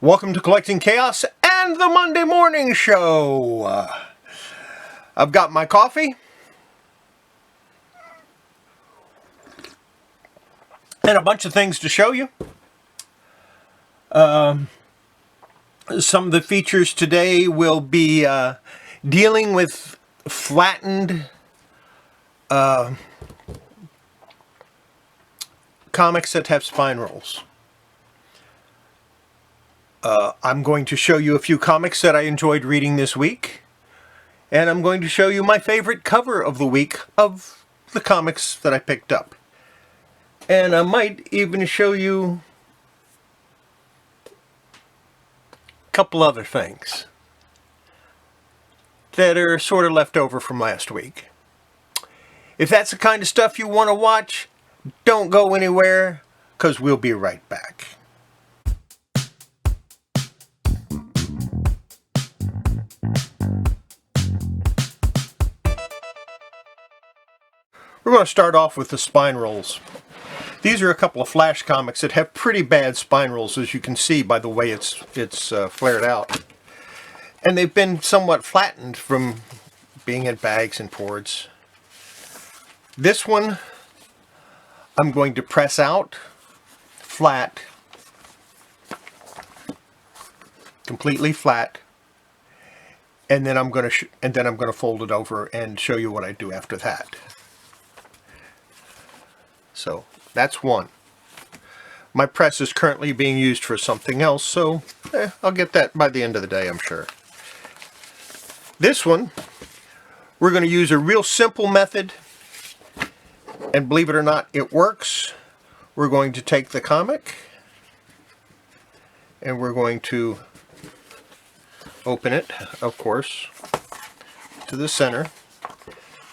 Welcome to Collecting Chaos and the Monday Morning Show. I've got my coffee and a bunch of things to show you. Some of the features today will be dealing with flattened comics that have spine rolls. I'm going to show you a few comics that I enjoyed reading this week. And I'm going to show you my favorite cover of the week of the comics that I picked up. And I might even show you a couple other things that are sort of left over from last week. If that's the kind of stuff you want to watch, don't go anywhere, because we'll be right back. We're going to start off with the spine rolls. These are a couple of Flash comics that have pretty bad spine rolls, as you can see by the way it's flared out. And they've been somewhat flattened from being in bags and boards. This one I'm going to press out flat, completely flat, and then I'm going to fold it over and show you what I do after that. So that's one. My press is currently being used for something else, so I'll get that by the end of the day, I'm sure. This one, we're going to use a real simple method, and believe it or not, it works. We're going to take the comic, and we're going to open it, of course, to the center.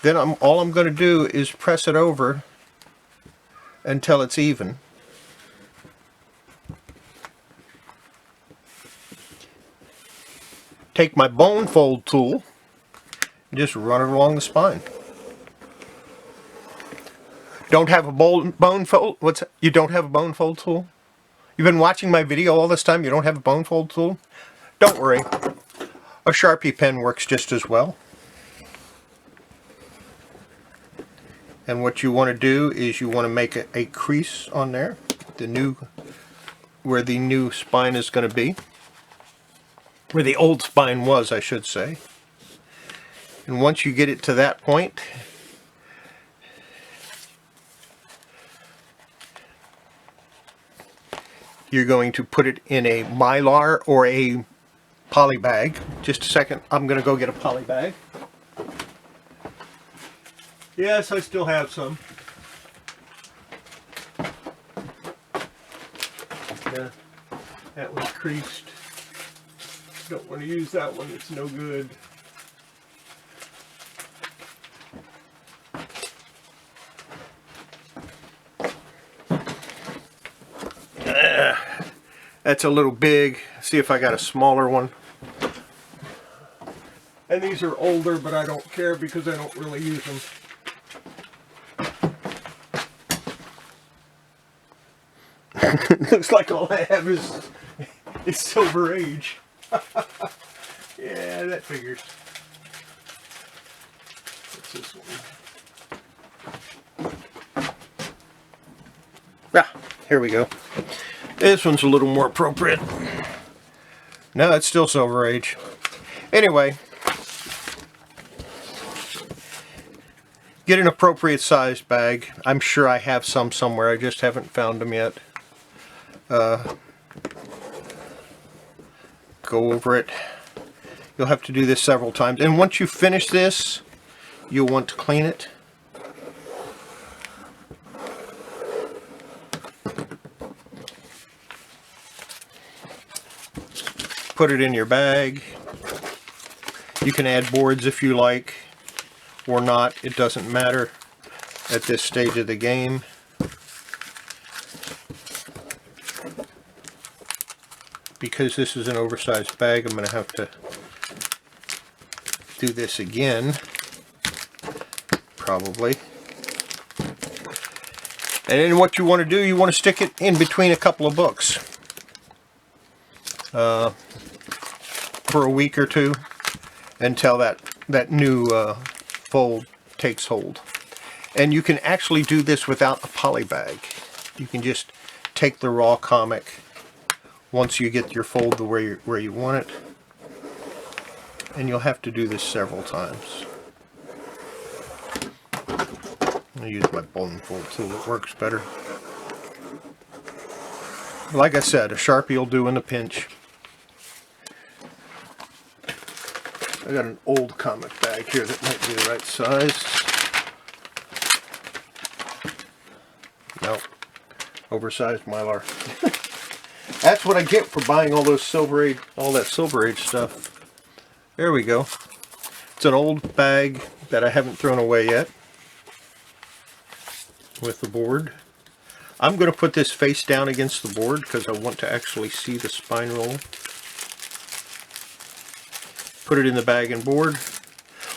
Then all I'm going to do is press it over until it's even. Take my bone fold tool and just run it along the spine. Don't have a bone fold? You don't have a bone fold tool? You've been watching my video all this time, you don't have a bone fold tool? Don't worry. A Sharpie pen works just as well. And what you want to do is you want to make a crease on there, where the new spine is going to be. Where the old spine was, I should say. And once you get it to that point, you're going to put it in a Mylar or a poly bag. Just a second, I'm going to go get a poly bag. Yes, I still have some. Yeah, that was creased. Don't want to use that one, it's no good. That's a little big. See if I got a smaller one. And these are older, but I don't care because I don't really use them. Looks like all I have is Silver Age. Yeah, that figures. What's this one? Ah, here we go. This one's a little more appropriate. No, it's still Silver Age. Anyway, get an appropriate sized bag. I'm sure I have some somewhere, I just haven't found them yet. Go over it. You'll have to do this several times, and once you finish this, you'll want to clean it. Put it in your bag. You can add boards if you like or not, it doesn't matter at this stage of the game. Because this is an oversized bag, I'm going to have to do this again, probably. And then what you want to do, you want to stick it in between a couple of books. for a week or two until that new fold takes hold. And you can actually do this without a poly bag. You can just take the raw comic once you get your fold the way where you want it. And you'll have to do this several times. I'll use my bone fold tool, it works better. Like I said, a Sharpie will do in a pinch. I got an old comic bag here that might be the right size. Nope. Oversized Mylar. That's what I get for buying all those all that Silver Age stuff. There we go. It's an old bag that I haven't thrown away yet. With the board. I'm going to put this face down against the board because I want to actually see the spine roll. Put it in the bag and board.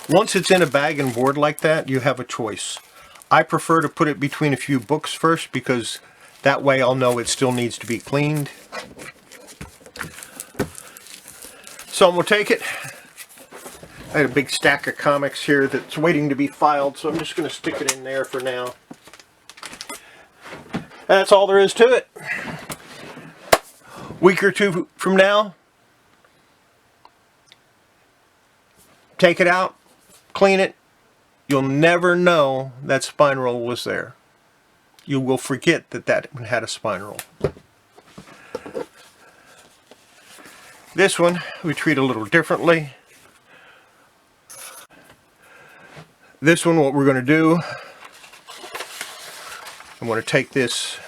Once it's in a bag and board like that, you have a choice. I prefer to put it between a few books first because that way I'll know it still needs to be cleaned. So I'm going to take it. I had a big stack of comics here that's waiting to be filed, so I'm just going to stick it in there for now. That's all there is to it. Week or two from now, take it out, clean it. You'll never know that spine roll was there. You will forget that that had a spine roll. This one we treat a little differently. This one, what we're going to do, I'm going to take this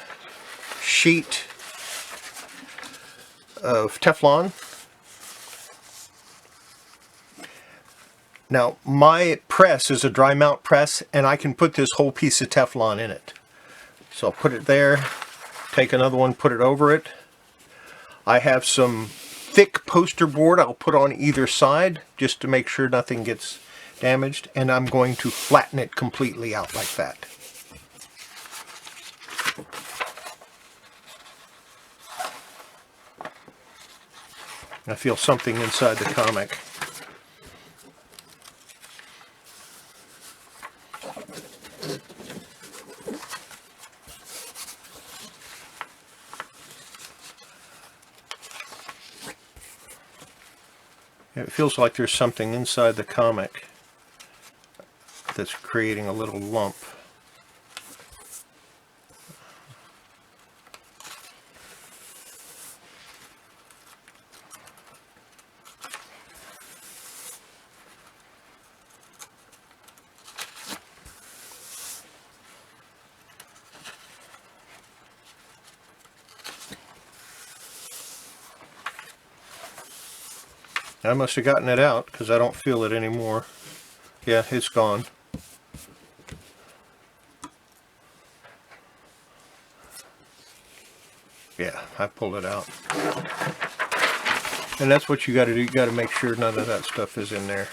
sheet of Teflon. Now, my press is a dry mount press, and I can put this whole piece of Teflon in it. So I'll put it there, take another one, put it over it. I have some thick poster board I'll put on either side, just to make sure nothing gets damaged, and I'm going to flatten it completely out like that. I feel something inside the comic. It feels like there's something inside the comic that's creating a little lump. I must have gotten it out because I don't feel it anymore. Yeah, it's gone. Yeah, I pulled it out. And that's what you got to do. You got to make sure none of that stuff is in there.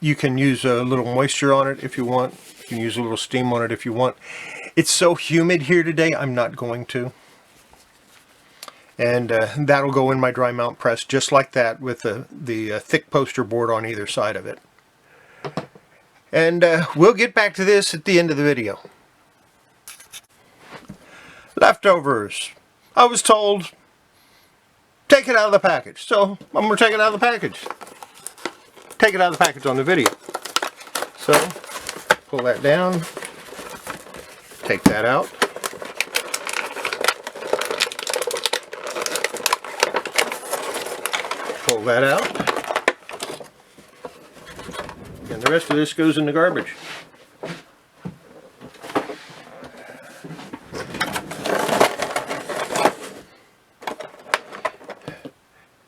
You can use a little moisture on it if you want. You can use a little steam on it if you want. It's so humid here today, I'm not going to. And that'll go in my dry mount press just like that with the thick poster board on either side of it. And we'll get back to this at the end of the video. Leftovers. I was told, take it out of the package. So I'm going to take it out of the package. Take it out of the package on the video. So, pull that down. Take that out. Pull that out, and the rest of this goes in the garbage.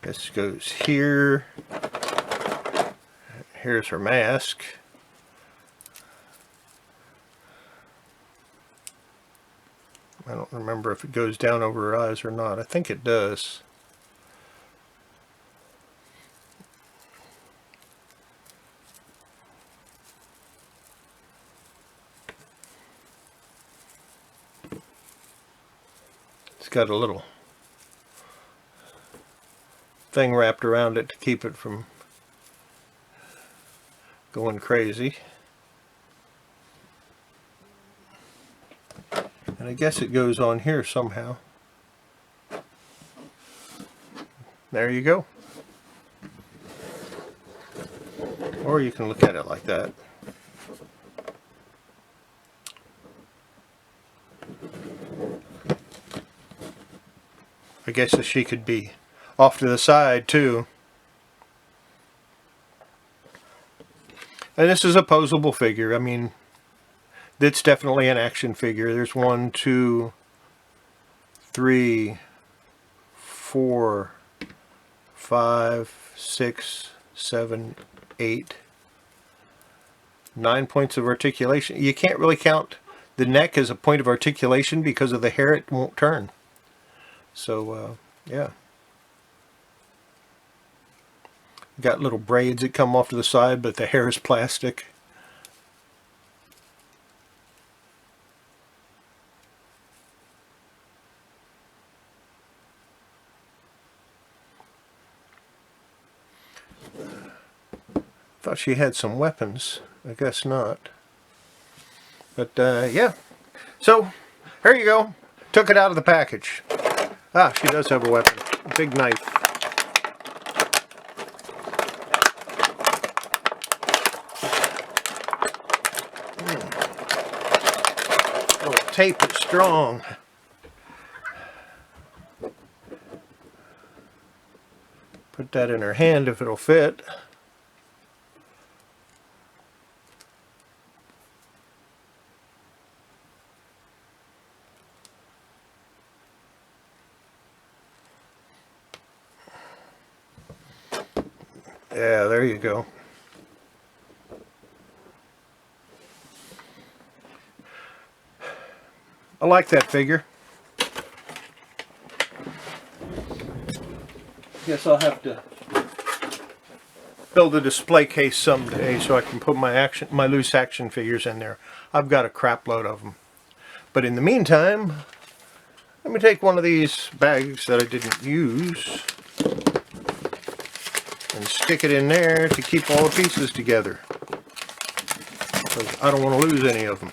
This goes here. Here's her mask. I don't remember if it goes down over her eyes or not. I think it does. It's got a little thing wrapped around it to keep it from going crazy. And I guess it goes on here somehow. There you go. Or you can look at it like that. I guess she could be off to the side too. And this is a posable figure. I mean, it's definitely an action figure. There's 1, 2, 3, 4, 5, 6, 7, 8, 9 points of articulation. You can't really count the neck as a point of articulation because of the hair. It won't turn. So, yeah. Got little braids that come off to the side, but the hair is plastic. Thought she had some weapons. I guess not. But, yeah. So, here you go. Took it out of the package. Ah, she does have a weapon. A big knife. Oh, tape is strong. Put that in her hand if it'll fit. Yeah, there you go. I like that figure. Guess I'll have to build a display case someday so I can put my loose action figures in there. I've got a crap load of them. But in the meantime, let me take one of these bags that I didn't use and stick it in there to keep all the pieces together, because I don't want to lose any of them.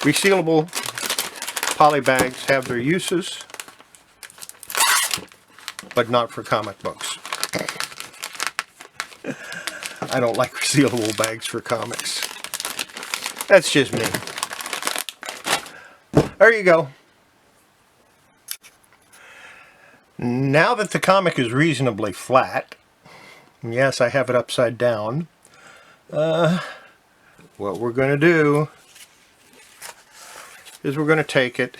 Resealable poly bags have their uses, but not for comic books. I don't like resealable bags for comics. That's just me. There you go. Now that the comic is reasonably flat, yes, I have it upside down, what we're going to do is we're going to take it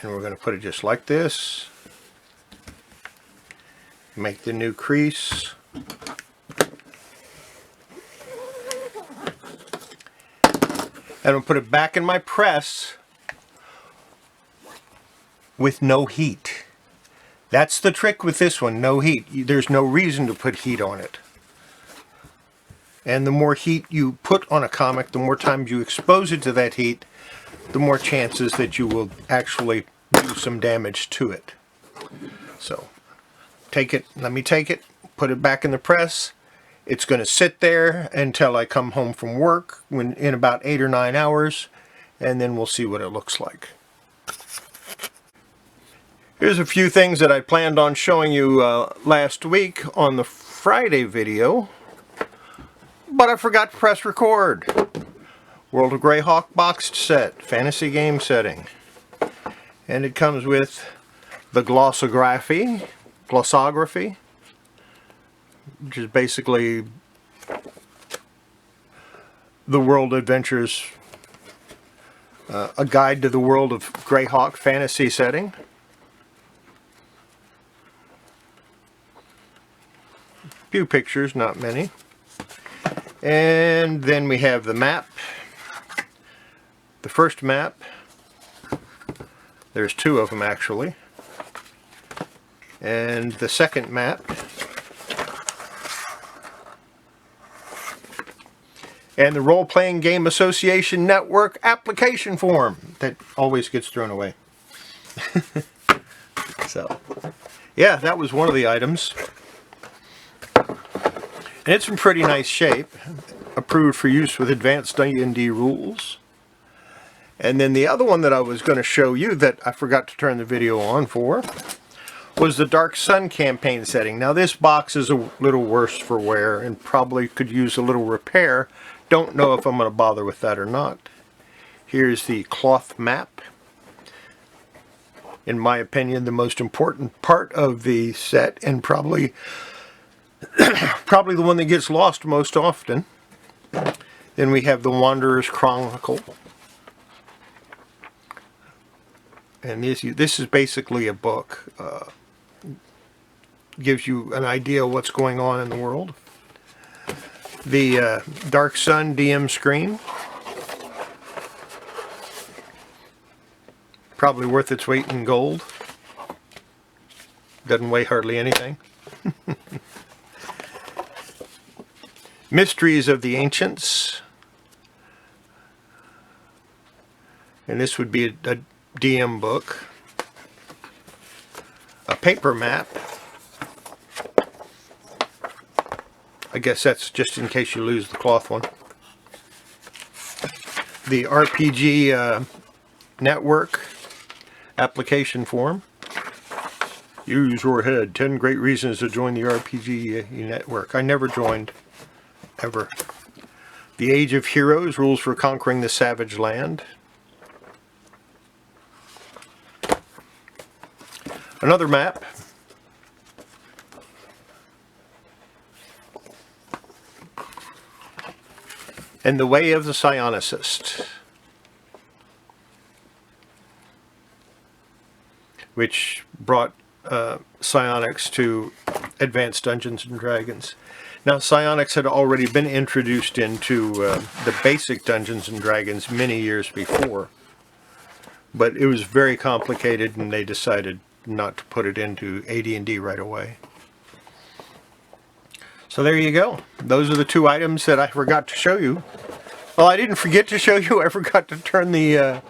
and we're going to put it just like this, make the new crease, and we'll put it back in my press with no heat. That's the trick with this one, no heat. There's no reason to put heat on it. And the more heat you put on a comic, the more times you expose it to that heat, the more chances that you will actually do some damage to it. So, let me take it, put it back in the press. It's going to sit there until I come home from work in about 8 or 9 hours, and then we'll see what it looks like. Here's a few things that I planned on showing you last week on the Friday video, but I forgot to press record. World of Greyhawk boxed set, fantasy game setting. And it comes with the glossography, which is basically the World Adventures, a guide to the World of Greyhawk fantasy setting. Few pictures, not many. And then we have the map. The first map. There's 2 of them actually. And the second map. And the Role Playing Game Association Network application form that always gets thrown away. So, yeah, that was one of the items. And it's in pretty nice shape. Approved for use with advanced D&D rules. And then the other one that I was going to show you that I forgot to turn the video on for was the Dark Sun campaign setting. Now this box is a little worse for wear and probably could use a little repair. Don't know if I'm going to bother with that or not. Here's the cloth map. In my opinion, the most important part of the set, and probably the one that gets lost most often. Then we have the Wanderer's Chronicle. And this is basically a book. Gives you an idea of what's going on in the world. The Dark Sun DM Screen. Probably worth its weight in gold. Doesn't weigh hardly anything. Mysteries of the Ancients. And this would be a DM book. A paper map. I guess that's just in case you lose the cloth one. The RPG Network application form. Use your head. 10 great reasons to join the RPG Network. I never joined. Ever. The Age of Heroes. Rules for conquering the savage land. Another map. And the Way of the Psionicist, which brought psionics to Advanced Dungeons and Dragons. Now, psionics had already been introduced into the basic Dungeons and Dragons many years before, but it was very complicated, and they decided not to put it into AD&D right away. So there you go. Those are the two items that I forgot to show you. Well, I didn't forget to show you. I forgot to turn the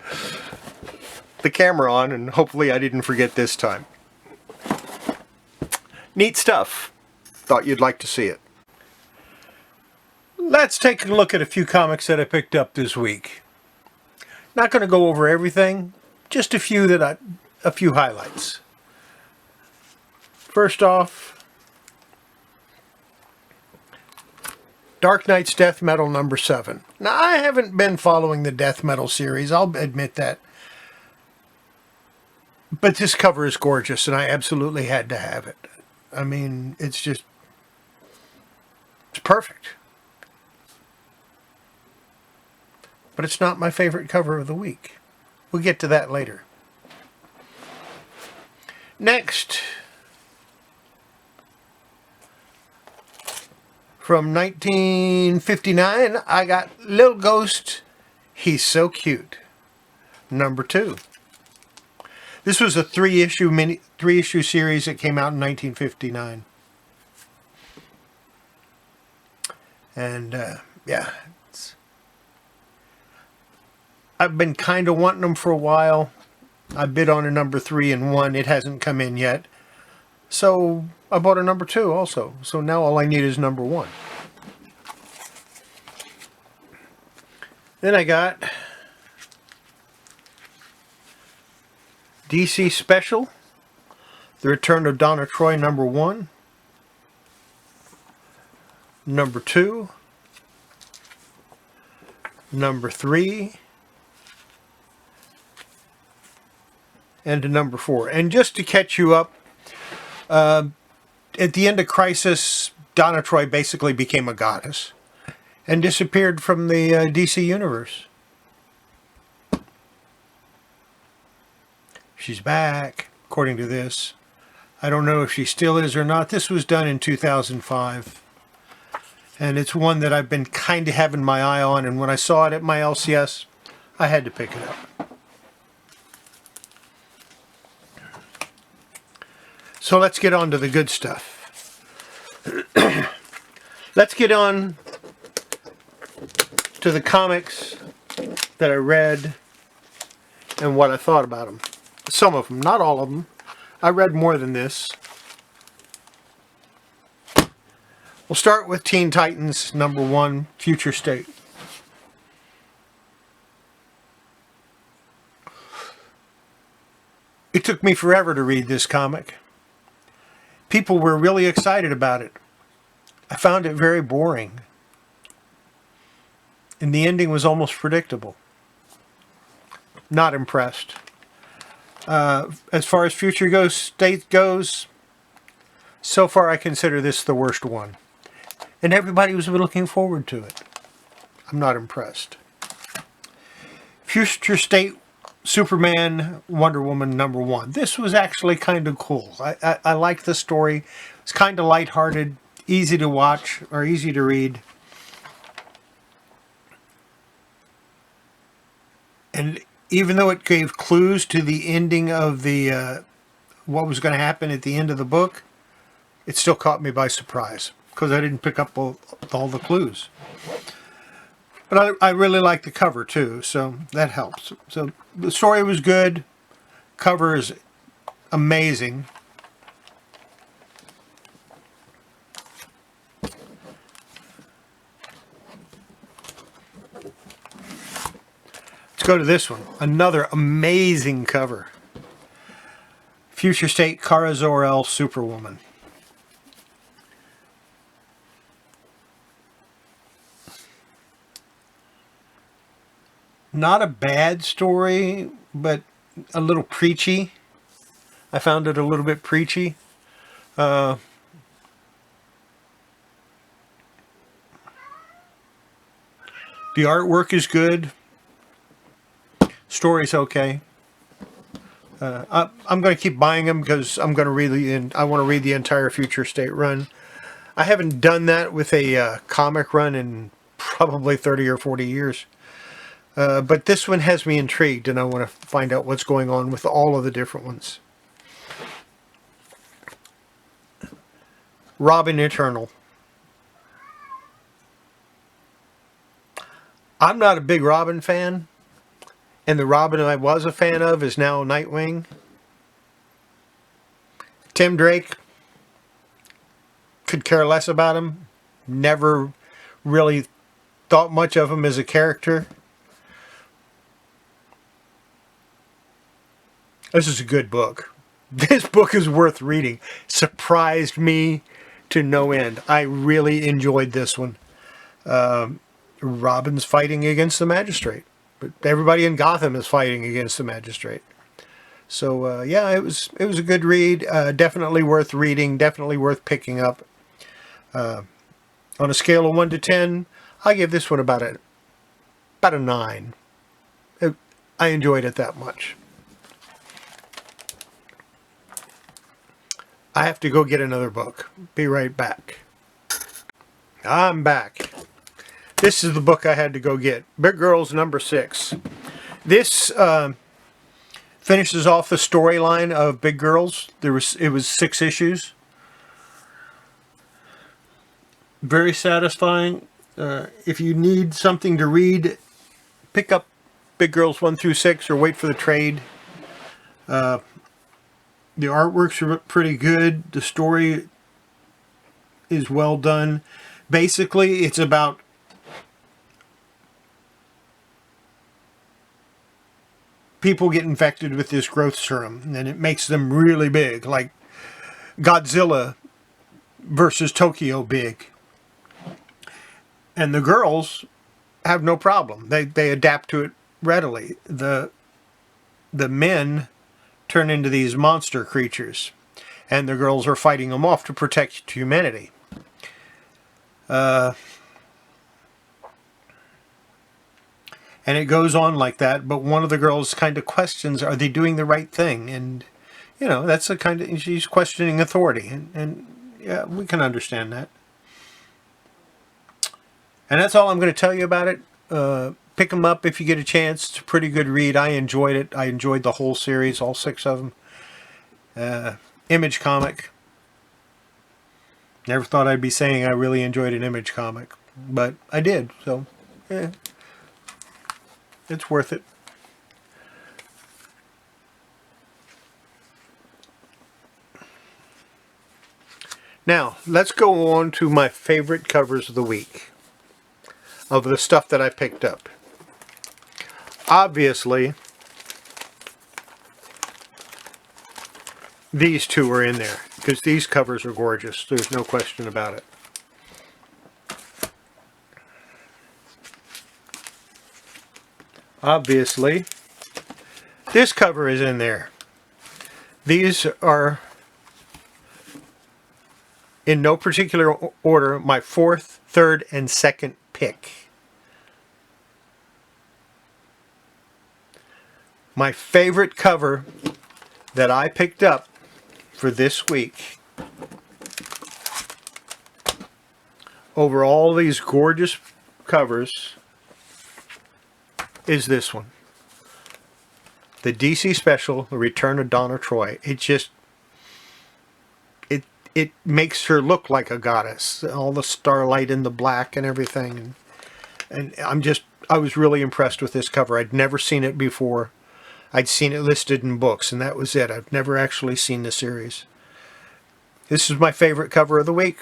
camera on, and hopefully I didn't forget this time. Neat stuff. Thought you'd like to see it. Let's take a look at a few comics that I picked up this week. Not going to go over everything, just a few highlights. First off, Dark Knight's Death Metal #7. Now, I haven't been following the Death Metal series, I'll admit that. But this cover is gorgeous, and I absolutely had to have it. I mean, it's perfect. But it's not my favorite cover of the week. We'll get to that later. Next, from 1959, I got Little Ghost, He's So Cute, #2. This was a three-issue series that came out in 1959. And, yeah. I've been kind of wanting them for a while. I bid on a #3 and won. It hasn't come in yet. So I bought a #2 also. So now all I need is #1. Then I got DC Special, The Return of Donna Troy #1, #2, #3, and to #4. And just to catch you up, at the end of Crisis, Donna Troy basically became a goddess and disappeared from the DC universe. She's back, according to this. I don't know if she still is or not. This was done in 2005. And it's one that I've been kind of having my eye on. And when I saw it at my LCS, I had to pick it up. So let's get on to the good stuff. Let's get on to the comics that I read and what I thought about them. Some of them, not all of them. I read more than this. We'll start with Teen Titans #1, Future State. It took me forever to read this comic. People were really excited about it. I found it very boring. And the ending was almost predictable. Not impressed. As far as Future State goes, so far I consider this the worst one. And everybody was looking forward to it. I'm not impressed. Future State Superman Wonder Woman #1. This was actually kind of cool. I liked the story. It's kind of lighthearted, easy to watch, or easy to read. And even though it gave clues to the ending of the what was going to happen at the end of the book, it still caught me by surprise because I didn't pick up all the clues. But I really like the cover too, so that helps. So the story was good. Cover is amazing. Let's go to this one. Another amazing cover. Future State Kara Zor-El Superwoman. Not a bad story, but a little preachy. I found it a little bit preachy. The artwork is good. Story's okay. I'm going to keep buying them because I'm going to read I want to read the entire Future State run. I haven't done that with a comic run in probably 30 or 40 years. But this one has me intrigued, and I want to find out what's going on with all of the different ones. Robin Eternal. I'm not a big Robin fan, and the Robin I was a fan of is now Nightwing. Tim Drake, could care less about him. Never really thought much of him as a character. This is a good book. This book is worth reading. Surprised me to no end. I really enjoyed this one. Robin's fighting against the Magistrate. But everybody in Gotham is fighting against the Magistrate. So, yeah, it was a good read. Definitely worth reading. Definitely worth picking up. On a scale of 1 to 10, I give this one about a 9. I enjoyed it that much. I have to go get another book. Be right back. I'm back. This is the book I had to go get. Big Girls #6. This finishes off the storyline of Big Girls. It was 6 issues. Very satisfying. If you need something to read, pick up Big Girls 1 through 6 or wait for the trade. The artworks are pretty good. The story is well done. Basically, it's about people get infected with this growth serum, and it makes them really big, like Godzilla versus Tokyo big. And the girls have no problem. They adapt to it readily. The men turn into these monster creatures, and the girls are fighting them off to protect humanity. And it goes on like that, but one of the girls kind of questions, are they doing the right thing? And, you know, that's a kind of, she's questioning authority, and yeah, we can understand that. And that's all I'm going to tell you about it. Pick them up if you get a chance. It's a pretty good read. I enjoyed it. I enjoyed the whole series, all 6 of them. Image comic. Never thought I'd be saying I really enjoyed an Image comic, but I did. So, yeah. It's worth it. Now, let's go on to my favorite covers of the week, of the stuff that I picked up. Obviously, these two are in there, because these covers are gorgeous. There's no question about it. Obviously, this cover is in there. These are, in no particular order, my fourth, third, and second pick. My favorite cover that I picked up for this week, over all these gorgeous covers, is this one. The DC Special, The Return of Donna Troy. It makes her look like a goddess. All the starlight in the black and everything. And I was really impressed with this cover. I'd never seen it before. I'd seen it listed in books, and that was it. I've never actually seen the series. This is my favorite cover of the week.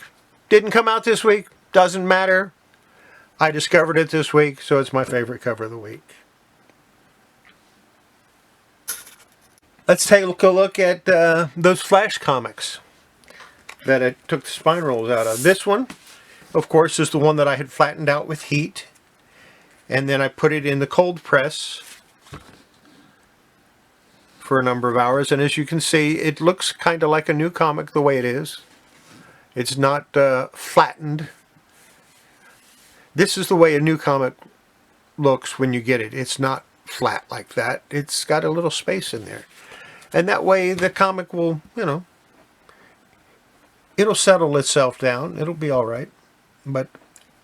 Didn't come out this week. Doesn't matter. I discovered it this week, so it's my favorite cover of the week. Let's take a look at those Flash comics that I took the spine rolls out of. This one, of course, is the one that I had flattened out with heat. And then I put it in the cold press for a number of hours. And as you can see, it looks kind of like a new comic the way it is. It's not flattened. This is the way a new comic looks when you get it. It's not flat like that. It's got a little space in there. And that way the comic will, it'll settle itself down. It'll be all right. But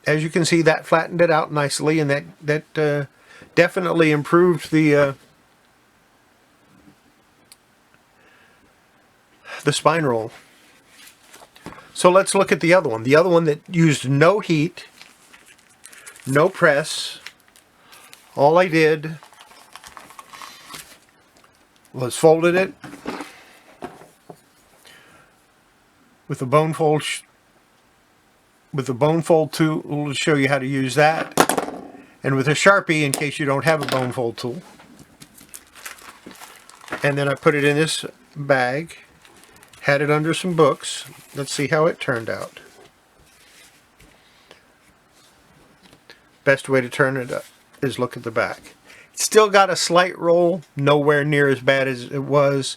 as you can see, that flattened it out nicely, and that definitely improved the spine roll. So let's look at the other one. The other one that used no heat, no press. All I did was folded it with a bone fold tool to show you how to use that, and with a Sharpie in case you don't have a bone fold tool. And then I put it in this bag, had it under some books. Let's see how it turned out. Best way to turn it up is look at the back. It's still got a slight roll, nowhere near as bad as it was.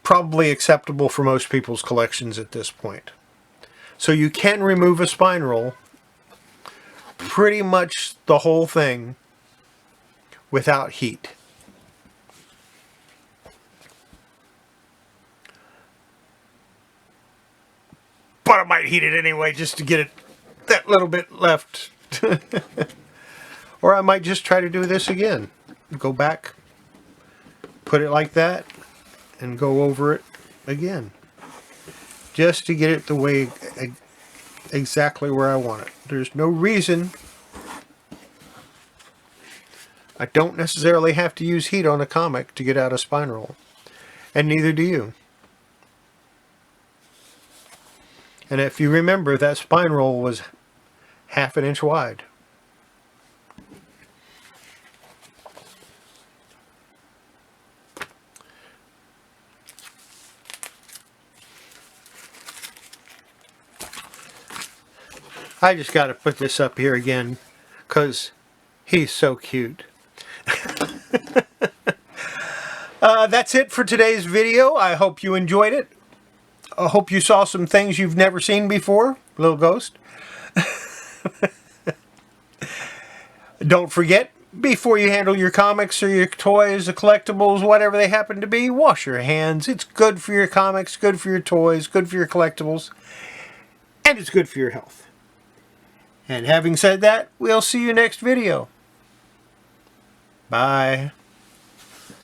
Probably acceptable for most people's collections at this point. So you can remove a spine roll, pretty much the whole thing, without heat. But I might heat it anyway just to get it that little bit left. Or I might just try to do this again. Go back, put it like that, and go over it again. Just to get it the way, exactly where I want it. There's no reason. I don't necessarily have to use heat on a comic to get out a spine roll. And neither do you. And if you remember, that spine roll was 1/2 inch wide. I just got to put this up here again because he's so cute. That's it for today's video. I hope you enjoyed it. I hope you saw some things you've never seen before, little ghost. Don't forget, before you handle your comics or your toys, or collectibles, whatever they happen to be, wash your hands. It's good for your comics, good for your toys, good for your collectibles, and it's good for your health. And having said that, we'll see you next video. Bye.